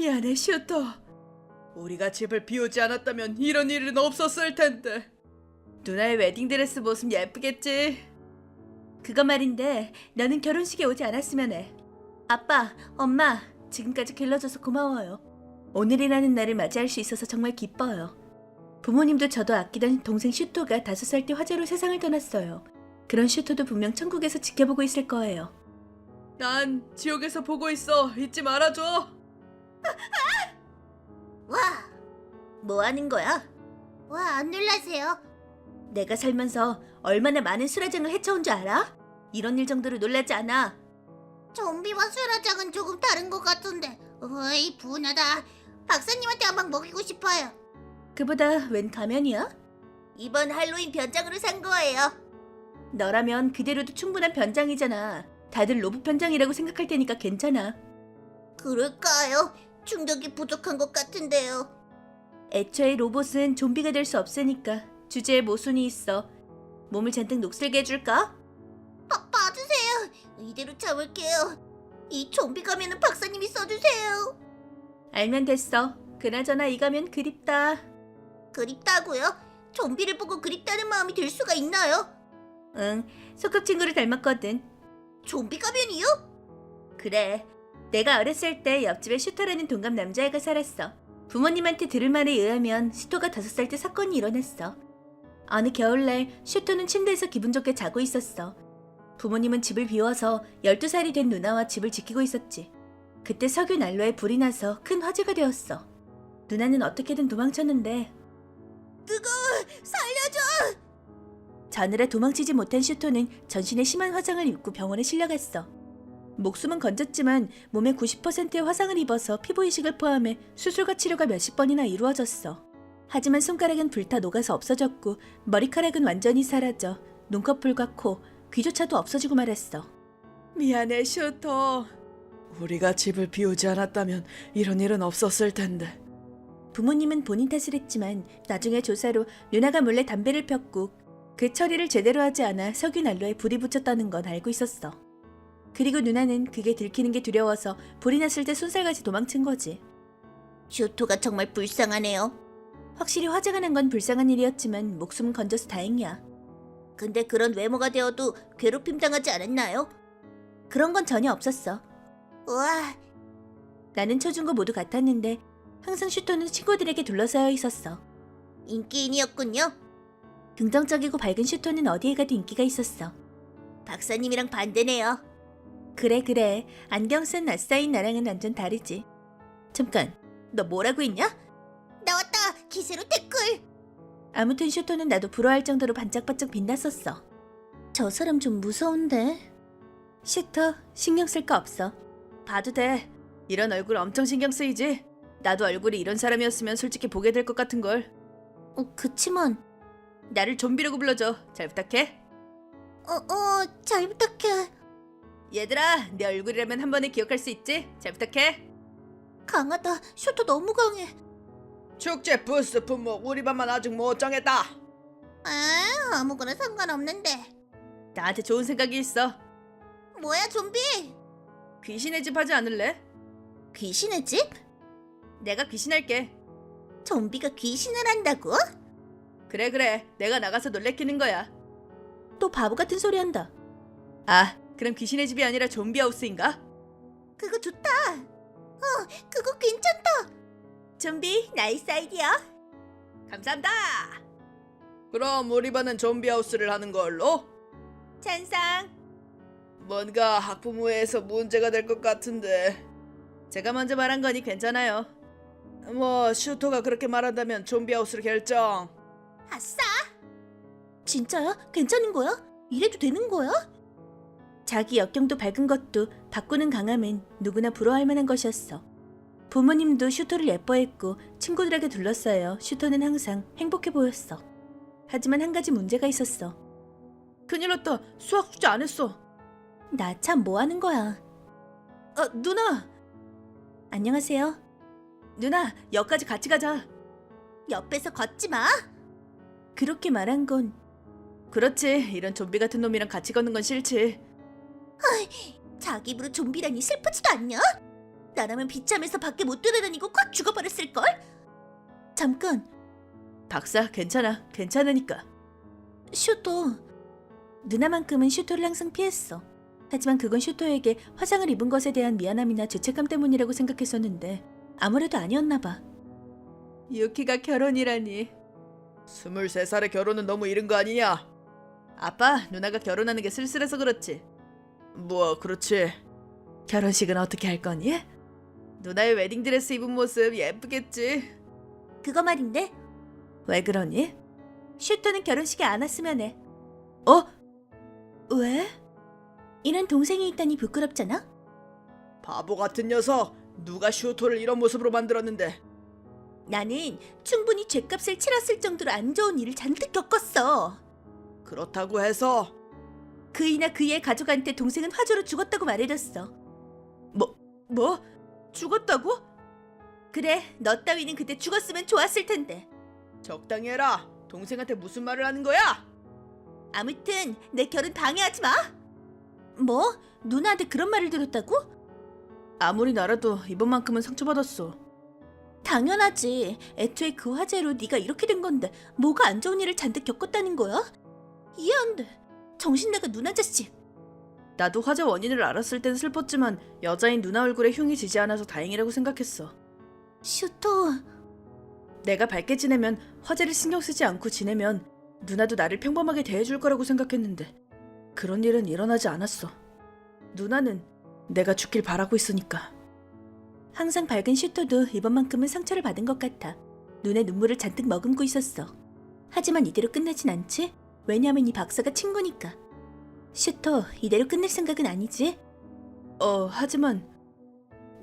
미안해, 슈터. 우리가 집을 비우지 않았다면 이런 일은 없었을 텐데. 누나의 웨딩드레스 모습 예쁘겠지? 그거 말인데 너는 결혼식에 오지 않았으면 해. 아빠, 엄마, 지금까지 길러줘서 고마워요. 오늘이라는 날을 맞이할 수 있어서 정말 기뻐요. 부모님도 저도 아끼던 동생 슈토가 5살 때 화재로 세상을 떠났어요. 그런 슈토도 분명 천국에서 지켜보고 있을 거예요. 난 지옥에서 보고 있어. 잊지 말아줘. 와, 뭐 하는 거야? 와, 안 놀라세요? 내가 살면서 얼마나 많은 수라장을 헤쳐온 줄 알아? 이런 일 정도로 놀라지 않아. 좀비와 수라장은 조금 다른 것 같은데. 어이, 분하다. 박사님한테 한 방 먹이고 싶어요. 그보다 웬 가면이야? 이번 할로윈 변장으로 산 거예요. 너라면 그대로도 충분한 변장이잖아. 다들 로봇 변장이라고 생각할 테니까 괜찮아. 그럴까요? 충격이 부족한 것 같은데요. 애초에 로봇은 좀비가 될 수 없으니까 주제에 모순이 있어. 몸을 잔뜩 녹슬게 해줄까? 봐주세요. 이대로 참을게요. 이 좀비 가면은 박사님이 써주세요. 알면 됐어. 그나저나 이 가면 그립다. 그립다고요? 좀비를 보고 그립다는 마음이 들 수가 있나요? 응, 소꿉친구를 닮았거든. 좀비 가면이요? 그래, 내가 어렸을 때 옆집에 슈터라는 동갑 남자애가 살았어. 부모님한테 들을 말에 의하면 슈터가 5살 때 사건이 일어났어. 어느 겨울날 슈터는 침대에서 기분 좋게 자고 있었어. 부모님은 집을 비워서 12살이 된 누나와 집을 지키고 있었지. 그때 석유 난로에 불이 나서 큰 화재가 되었어. 누나는 어떻게든 도망쳤는데 살려줘! 자느라 도망치지 못한 슈터는 전신에 심한 화상을 입고 병원에 실려갔어. 목숨은 건졌지만 몸의 90%의 화상을 입어서 피부 이식을 포함해 수술과 치료가 몇십 번이나 이루어졌어. 하지만 손가락은 불타 녹아서 없어졌고 머리카락은 완전히 사라져 눈꺼풀과 코, 귀조차도 없어지고 말았어. 미안해, 슈터. 우리가 집을 비우지 않았다면 이런 일은 없었을 텐데. 부모님은 본인 탓을 했지만 나중에 조사로 누나가 몰래 담배를 폈고 그 처리를 제대로 하지 않아 석유 난로에 불이 붙였다는 건 알고 있었어. 그리고 누나는 그게 들키는 게 두려워서 불이 났을 때 손살같이 도망친 거지. 슈토가 정말 불쌍하네요. 확실히 화재가 난 건 불쌍한 일이었지만 목숨은 건져서 다행이야. 근데 그런 외모가 되어도 괴롭힘 당하지 않았나요? 그런 건 전혀 없었어. 우와, 나는 초중고 모두 같았는데 항상 슈터는 친구들에게 둘러싸여 있었어. 인기인이었군요. 긍정적이고 밝은 슈터는 어디에 가도 인기가 있었어. 박사님이랑 반대네요. 그래. 안경 쓴 아싸인 나랑은 완전 다르지. 잠깐, 너 뭐라고 했냐? 나왔다! 기세로 태클! 아무튼 슈터는 나도 부러워할 정도로 반짝반짝 빛났었어. 저 사람 좀 무서운데? 슈터, 신경 쓸 거 없어. 봐도 돼. 이런 얼굴 엄청 신경 쓰이지? 나도 얼굴이 이런 사람이었으면 솔직히 보게 될 것 같은걸. 그치만 나를 좀비라고 불러줘. 잘 부탁해. 잘 부탁해. 얘들아, 내 얼굴이라면 한 번에 기억할 수 있지? 잘 부탁해. 강하다. 슈토 너무 강해. 축제 부스 품목 우리 반만 아직 못 정했다. 아무거나 상관없는데. 나한테 좋은 생각이 있어. 뭐야, 좀비? 귀신의 집 하지 않을래? 귀신의 집? 내가 귀신할게. 좀비가 귀신을 한다고? 그래. 내가 나가서 놀래키는 거야. 또 바보 같은 소리 한다. 아, 그럼 귀신의 집이 아니라 좀비 하우스인가? 그거 좋다. 그거 괜찮다. 좀비, 나이스 아이디어. 감사합니다. 그럼 우리 반은 좀비 하우스를 하는 걸로? 찬성. 뭔가 학부모에서 문제가 될 것 같은데. 제가 먼저 말한 거니 괜찮아요. 뭐 슈터가 그렇게 말한다면 좀비 하우스로 결정. 아싸! 진짜야? 괜찮은 거야? 이래도 되는 거야? 자기 역경도 밝은 것도 바꾸는 강함은 누구나 부러워할 만한 것이었어. 부모님도 슈터를 예뻐했고 친구들에게 둘러싸여 슈터는 항상 행복해 보였어. 하지만 한 가지 문제가 있었어. 큰일 났다. 수학 숙제 안 했어. 나 참 뭐 하는 거야. 누나! 안녕하세요. 누나, 역까지 같이 가자. 옆에서 걷지 마. 그렇게 말한 건 그렇지. 이런 좀비 같은 놈이랑 같이 걷는 건 싫지. 자기 입으로 좀비라니 슬프지도 않냐? 나라면 비참해서 밖에 못 돌아다니고 콱 죽어버렸을걸? 잠깐. 박사, 괜찮아. 괜찮으니까. 슈토. 누나만큼은 슈토를 항상 피했어. 하지만 그건 슈토에게 화상을 입은 것에 대한 미안함이나 죄책감 때문이라고 생각했었는데 아무래도 아니었나 봐. 유키가 결혼이라니. 23살의 결혼은 너무 이른 거 아니냐? 아빠, 누나가 결혼하는 게 쓸쓸해서 그렇지. 뭐, 그렇지. 결혼식은 어떻게 할 거니? 누나의 웨딩드레스 입은 모습 예쁘겠지. 그거 말인데 왜 그러니? 슈토는 결혼식에 안 왔으면 해. 어? 왜? 이런 동생이 있다니 부끄럽잖아? 바보 같은 녀석. 누가 슈토를 이런 모습으로 만들었는데. 나는 충분히 죗값을 치렀을 정도로 안 좋은 일을 잔뜩 겪었어. 그렇다고 해서 그이나 그이의 가족한테 동생은 화조로 죽었다고 말해줬어. 뭐? 죽었다고? 그래, 너 따위는 그때 죽었으면 좋았을 텐데. 적당히 해라. 동생한테 무슨 말을 하는 거야? 아무튼 내 결혼 방해하지 마. 뭐? 누나한테 그런 말을 들었다고? 아무리 나라도 이번만큼은 상처받았어. 당연하지. 애초에 그 화재로 네가 이렇게 된 건데 뭐가 안 좋은 일을 잔뜩 겪었다는 거야? 이해 안 돼. 정신 나가 누나 자식. 나도 화재 원인을 알았을 땐 슬펐지만 여자인 누나 얼굴에 흉이 지지 않아서 다행이라고 생각했어. 슈토. 내가 밝게 지내면, 화재를 신경 쓰지 않고 지내면 누나도 나를 평범하게 대해줄 거라고 생각했는데 그런 일은 일어나지 않았어. 누나는 내가 죽길 바라고 있으니까. 항상 밝은 슈토도 이번만큼은 상처를 받은 것 같아. 눈에 눈물을 잔뜩 머금고 있었어. 하지만 이대로 끝나진 않지? 왜냐면 이 박사가 친구니까. 슈토, 이대로 끝낼 생각은 아니지? 하지만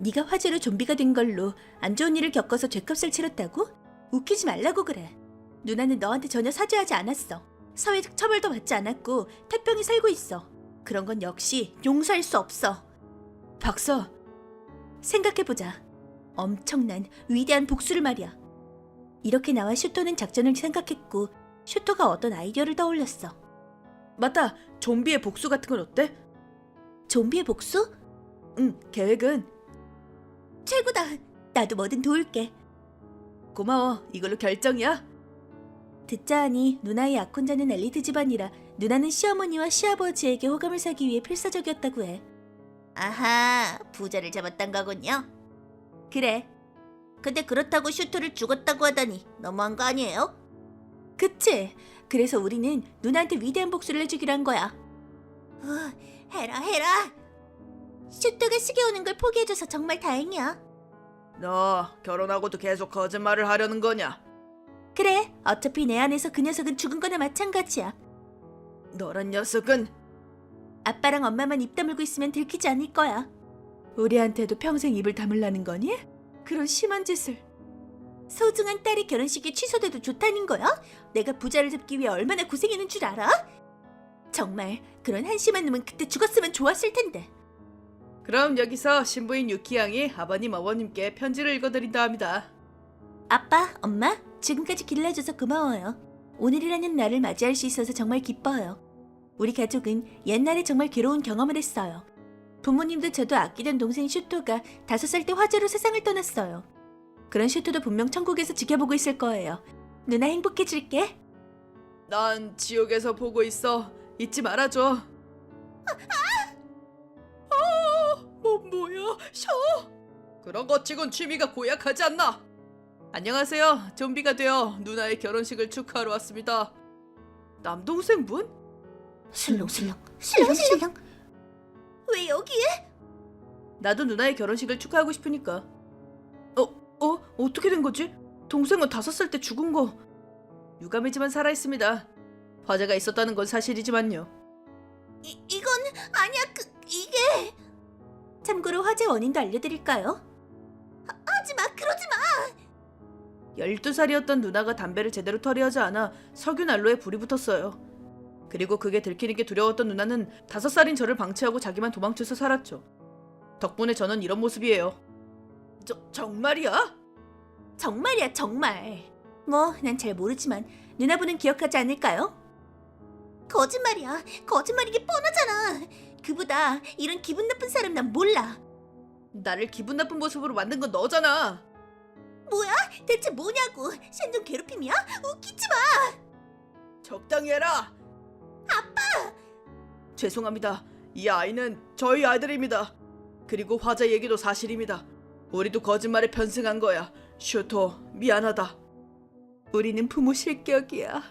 네가 화재로 좀비가 된 걸로 안 좋은 일을 겪어서 죗값을 치렀다고? 웃기지 말라고 그래. 누나는 너한테 전혀 사죄하지 않았어. 사회적 처벌도 받지 않았고 태평히 살고 있어. 그런 건 역시 용서할 수 없어. 박사, 생각해보자. 엄청난 위대한 복수를 말이야. 이렇게 나와 슈토는 작전을 생각했고 슈토가 어떤 아이디어를 떠올렸어. 맞다, 좀비의 복수 같은 건 어때? 좀비의 복수? 응, 계획은? 최고다. 나도 뭐든 도울게. 고마워, 이걸로 결정이야. 듣자 하니 누나의 약혼자는 엘리트 집안이라 누나는 시어머니와 시아버지에게 호감을 사기 위해 필사적이었다고 해. 아하, 부자를 잡았단 거군요. 그래. 근데 그렇다고 슈토를 죽었다고 하다니 너무한 거 아니에요? 그치? 그래서 우리는 누나한테 위대한 복수를 해주기로 한 거야. 해라. 슈토가 시계 오는 걸 포기해줘서 정말 다행이야. 너 결혼하고도 계속 거짓말을 하려는 거냐? 그래, 어차피 내 안에서 그 녀석은 죽은 거나 마찬가지야. 너란 녀석은 아빠랑 엄마만 입 다물고 있으면 들키지 않을 거야. 우리한테도 평생 입을 다물라는 거니? 그런 심한 짓을. 소중한 딸의 결혼식이 취소돼도 좋다는 거야? 내가 부자를 잡기 위해 얼마나 고생했는 줄 알아? 정말 그런 한심한 놈은 그때 죽었으면 좋았을 텐데. 그럼 여기서 신부인 유키 양이 아버님 어머님께 편지를 읽어드린다 합니다. 아빠, 엄마, 지금까지 길러줘서 고마워요. 오늘이라는 날을 맞이할 수 있어서 정말 기뻐요. 우리 가족은 옛날에 정말 괴로운 경험을 했어요. 부모님도 저도 아끼던 동생 슈토가 5살 때 화재로 세상을 떠났어요. 그런 슈토도 분명 천국에서 지켜보고 있을 거예요. 누나 행복해질게. 난 지옥에서 보고 있어. 잊지 말아줘. 뭐야? 셔! 그런 것 치곤 취미가 고약하지 않나? 안녕하세요. 좀비가 되어 누나의 결혼식을 축하하러 왔습니다. 남동생분? 슬렁슬렁. 왜 여기에? 나도 누나의 결혼식을 축하하고 싶으니까. 어떻게 된 거지? 동생은 5살 때 죽은 거. 유감이지만 살아있습니다. 화재가 있었다는 건 사실이지만요. 이건 아니야. 이게. 참고로 화재 원인도 알려드릴까요? 하지마, 그러지마. 12살이었던 누나가 담배를 제대로 털이하지 않아 석유 난로에 불이 붙었어요. 그리고 그게 들키는 게 두려웠던 누나는 5살인 저를 방치하고 자기만 도망쳐서 살았죠. 덕분에 저는 이런 모습이에요. 정말이야? 정말이야, 정말. 뭐, 난 잘 모르지만 누나분은 기억하지 않을까요? 거짓말이야. 거짓말이기 뻔하잖아. 그보다 이런 기분 나쁜 사람 난 몰라. 나를 기분 나쁜 모습으로 만든 건 너잖아. 뭐야? 대체 뭐냐고? 신종 괴롭힘이야? 웃기지 마. 적당히 해라. 아빠. 죄송합니다. 이 아이는 저희 아들입니다. 그리고 화자 얘기도 사실입니다. 우리도 거짓말에 편승한 거야. 슈토, 미안하다. 우리는 부모 실격이야.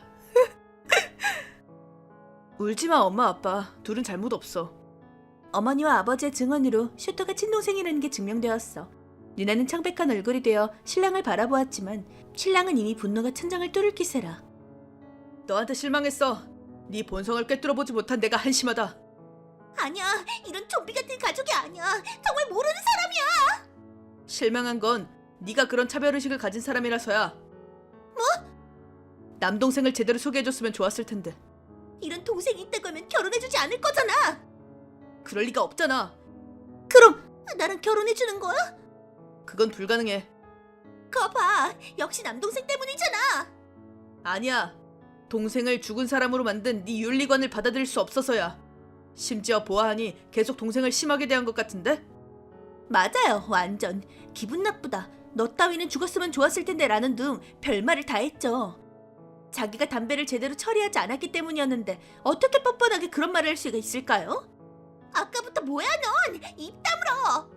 울지마 엄마 아빠. 둘은 잘못 없어. 어머니와 아버지의 증언으로 슈토가 친동생이라는 게 증명되었어. 누나는 창백한 얼굴이 되어 신랑을 바라보았지만 신랑은 이미 분노가 천장을 뚫을 기세라. 너한테 실망했어. 네 본성을 꿰뚫어보지 못한 내가 한심하다. 아니야, 이런 좀비 같은 가족이 아니야. 정말 모르는 사람이야. 실망한 건 네가 그런 차별의식을 가진 사람이라서야. 뭐? 남동생을 제대로 소개해줬으면 좋았을 텐데. 이런 동생이 있다고 하면 결혼해주지 않을 거잖아. 그럴 리가 없잖아. 그럼 나랑 결혼해주는 거야? 그건 불가능해. 거봐, 역시 남동생 때문이잖아. 아니야. 동생을 죽은 사람으로 만든 네 윤리관을 받아들일 수 없어서야. 심지어 보아하니 계속 동생을 심하게 대한 것 같은데? 맞아요, 완전. 기분 나쁘다. 너 따위는 죽었으면 좋았을 텐데 라는 등 별말을 다 했죠. 자기가 담배를 제대로 처리하지 않았기 때문이었는데 어떻게 뻔뻔하게 그런 말을 할 수가 있을까요? 아까부터 뭐야 넌! 입 다물어!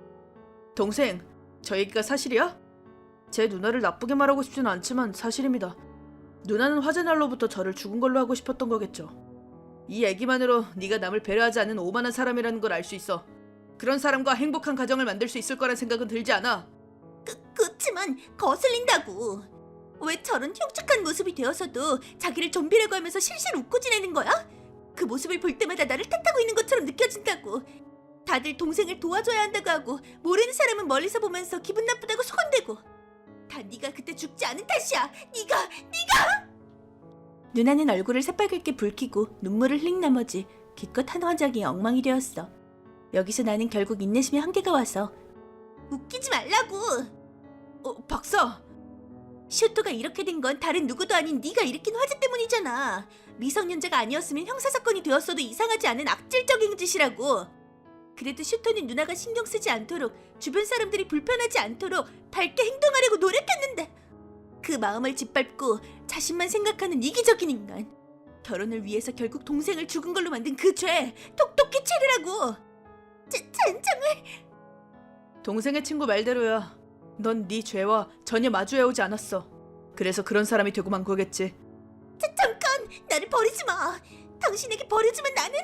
동생, 저 얘기가 사실이야? 제 누나를 나쁘게 말하고 싶지는 않지만 사실입니다. 누나는 화재날로부터 저를 죽은 걸로 하고 싶었던 거겠죠. 이 얘기만으로 네가 남을 배려하지 않는 오만한 사람이라는 걸 알 수 있어. 그런 사람과 행복한 가정을 만들 수 있을 거란 생각은 들지 않아. 그치만 거슬린다고. 왜 저런 흉측한 모습이 되어서도 자기를 좀비라고 하면서 실실 웃고 지내는 거야? 그 모습을 볼 때마다 나를 탓하고 있는 것처럼 느껴진다고. 다들 동생을 도와줘야 한다고 하고 모르는 사람은 멀리서 보면서 기분 나쁘다고 소곤대고. 다 네가 그때 죽지 않은 탓이야. 네가! 누나는 얼굴을 새빨갛게 붉히고 눈물을 흘린 나머지 기껏 한 화장이 엉망이 되었어. 여기서 나는 결국 인내심의 한계가 와서 웃기지 말라고! 박사! 슈토가 이렇게 된 건 다른 누구도 아닌 네가 일으킨 화재 때문이잖아. 미성년자가 아니었으면 형사사건이 되었어도 이상하지 않은 악질적인 짓이라고. 그래도 슈토는 누나가 신경 쓰지 않도록 주변 사람들이 불편하지 않도록 밝게 행동하려고 노력했는데 그 마음을 짓밟고 자신만 생각하는 이기적인 인간. 결혼을 위해서 결국 동생을 죽은 걸로 만든 그 죄 톡톡히 치르라고. 젠장을. 동생의 친구 말대로야. 넌 네 죄와 전혀 마주해오지 않았어. 그래서 그런 사람이 되고 만 거겠지. 잠깐! 나를 버리지 마! 당신에게 버려지면 나는...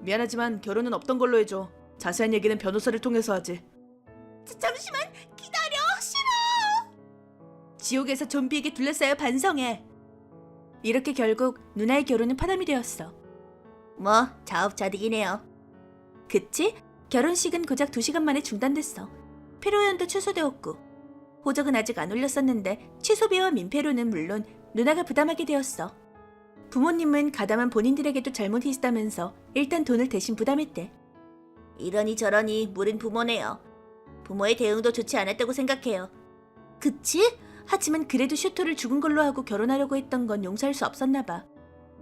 미안하지만 결혼은 없던 걸로 해줘. 자세한 얘기는 변호사를 통해서 하지. 잠시만 기다려! 싫어! 지옥에서 좀비에게 둘러싸여 반성해. 이렇게 결국 누나의 결혼은 파담이 되었어. 뭐 자업자득이네요. 그치? 결혼식은 고작 2시간 만에 중단됐어. 피로연도 취소되었고 호적은 아직 안 올렸었는데 취소비와 민폐료는 물론 누나가 부담하게 되었어. 부모님은 가담한 본인들에게도 잘못이 있다면서 일단 돈을 대신 부담했대. 이러니 저러니 물은 부모네요. 부모의 대응도 좋지 않았다고 생각해요. 그치? 하지만 그래도 슈토를 죽은 걸로 하고 결혼하려고 했던 건 용서할 수 없었나 봐.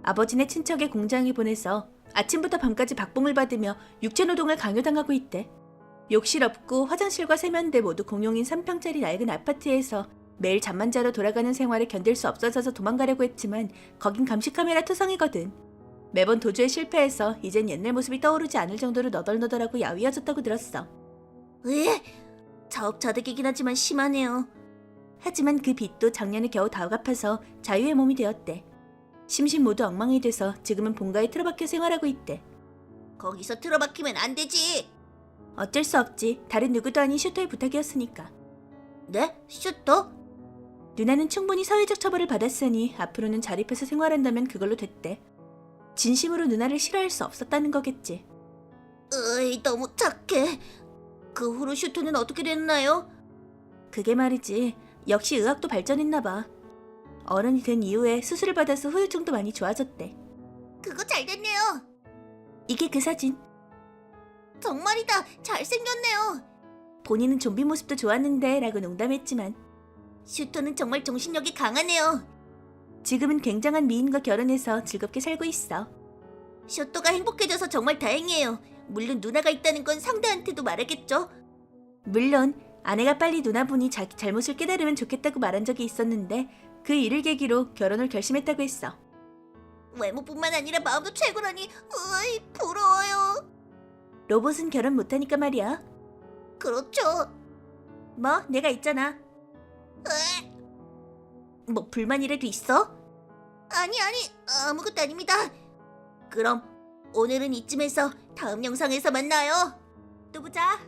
아버지네 친척의 공장에 보내서 아침부터 밤까지 박봉을 받으며 육체노동을 강요당하고 있대. 욕실 없고 화장실과 세면대 모두 공용인 3평짜리 낡은 아파트에서 매일 잠만 자러 돌아가는 생활에 견딜 수 없어져서 도망가려고 했지만 거긴 감시카메라 투성이거든. 매번 도주에 실패해서 이젠 옛날 모습이 떠오르지 않을 정도로 너덜너덜하고 야위어졌다고 들었어. 자업자득이긴 하지만 심하네요. 하지만 그 빚도 작년에 겨우 다 갚아서 자유의 몸이 되었대. 심신 모두 엉망이 돼서 지금은 본가에 틀어박혀 생활하고 있대. 거기서 틀어박히면 안 되지. 어쩔 수 없지. 다른 누구도 아닌 슈터의 부탁이었으니까. 네? 슈터? 누나는 충분히 사회적 처벌을 받았으니 앞으로는 자립해서 생활한다면 그걸로 됐대. 진심으로 누나를 싫어할 수 없었다는 거겠지. 너무 착해. 그 후로 슈터는 어떻게 됐나요? 그게 말이지. 역시 의학도 발전했나 봐. 어른이 된 이후에 수술을 받아서 후유증도 많이 좋아졌대. 그거 잘 됐네요. 이게 그 사진. 정말이다. 잘생겼네요. 본인은 좀비 모습도 좋았는데 라고 농담했지만 슈터는 정말 정신력이 강하네요. 지금은 굉장한 미인과 결혼해서 즐겁게 살고 있어. 슈터가 행복해져서 정말 다행이에요. 물론 누나가 있다는 건 상대한테도 말하겠죠. 물론 아내가 빨리 누나분이 자기 잘못을 깨달으면 좋겠다고 말한 적이 있었는데 그 일을 계기로 결혼을 결심했다고 했어. 외모뿐만 아니라 마음도 최고라니, 으이, 부러워요. 로봇은 결혼 못하니까 말이야. 그렇죠. 뭐 내가 있잖아. 으이, 뭐 불만이라도 있어? 아니, 아무것도 아닙니다. 그럼 오늘은 이쯤에서 다음 영상에서 만나요. 또 보자.